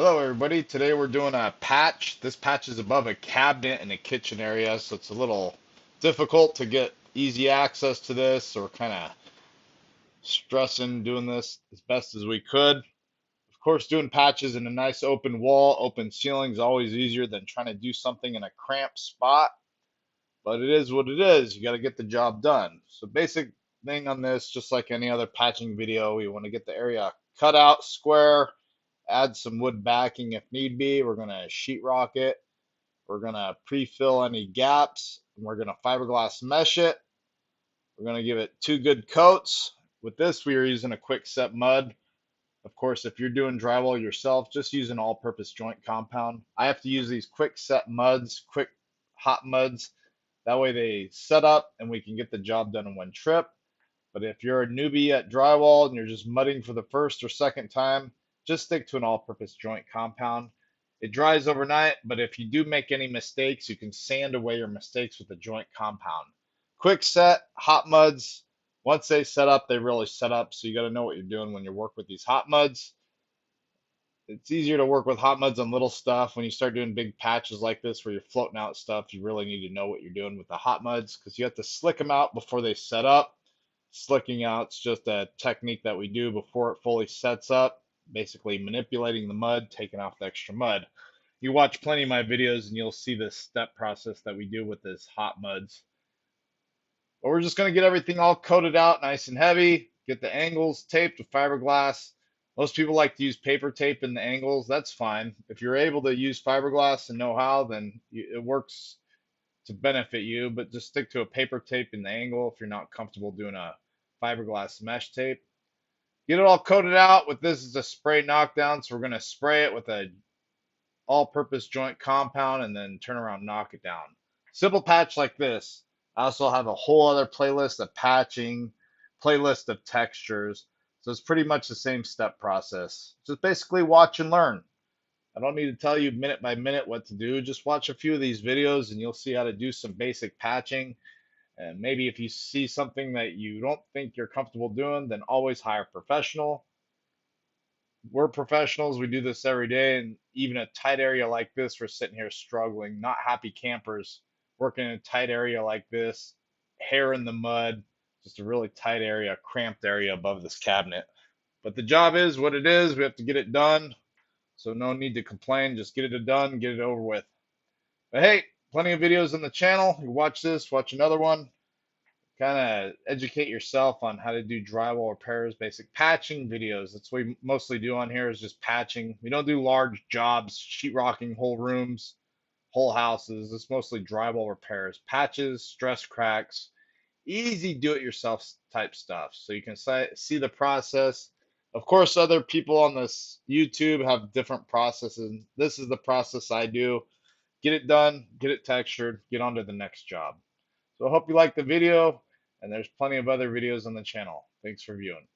Hello everybody, today we're doing a patch. This patch is above a cabinet in the kitchen area, so it's a little difficult to get easy access to this. So we're kind of stressing doing this as best as we could. Of course, doing patches in a nice open wall, open ceiling is always easier than trying to do something in a cramped spot, but it is what it is. You got to get the job done. So basic thing on this, just like any other patching video, we want to get the area cut out square, add some wood backing if need be. We're going to sheetrock it. We're going to pre-fill any gaps, and we're going to fiberglass mesh it. We're going to give it 2 good coats. With this, we are using a quick set mud. Of course, if you're doing drywall yourself, just use an all-purpose joint compound. I have to use these quick set muds, quick hot muds. That way they set up and we can get the job done in one trip. But if you're a newbie at drywall and you're just mudding for the first or second time, just stick to an all-purpose joint compound. It dries overnight, but if you do make any mistakes, you can sand away your mistakes with a joint compound. Quick set, hot muds, once they set up, they really set up, so you got to know what you're doing when you work with these hot muds. It's easier to work with hot muds on little stuff. When you start doing big patches like this where you're floating out stuff, you really need to know what you're doing with the hot muds because you have to slick them out before they set up. Slicking out's just a technique that we do before it fully sets up, basically manipulating the mud, taking off the extra mud. You watch plenty of my videos and you'll see this step process that we do with this hot muds. But we're just going to get everything all coated out nice and heavy, get the angles taped with fiberglass. Most people like to use paper tape in the angles. That's fine. If you're able to use fiberglass and know how, then it works to benefit you, but just stick to a paper tape in the angle if you're not comfortable doing a fiberglass mesh tape. Get it all coated out. With this is a spray knockdown, so we're going to spray it with a all-purpose joint compound and then turn around and knock it down. Simple patch like this. I also have a whole other playlist of patching, playlist of textures. So it's pretty much the same step process. Just basically watch and learn. I don't need to tell you minute by minute what to do. Just watch a few of these videos and you'll see how to do some basic patching. And maybe if you see something that you don't think you're comfortable doing, then always hire a professional. We're professionals. We do this every day. And even a tight area like this, we're sitting here struggling, not happy campers, working in a tight area like this, hair in the mud, just a really tight area, cramped area above this cabinet. But the job is what it is. We have to get it done. So no need to complain. Just get it done, get it over with. But hey, plenty of videos on the channel. You watch this, watch another one. Kind of educate yourself on how to do drywall repairs, basic patching videos. That's what we mostly do on here is just patching. We don't do large jobs, sheetrocking whole rooms, whole houses. It's mostly drywall repairs, patches, stress cracks, easy do-it-yourself type stuff. So you can see the process. Of course, other people on this YouTube have different processes. This is the process I do. Get it done, get it textured, get on to the next job. So I hope you liked the video, and there's plenty of other videos on the channel. Thanks for viewing.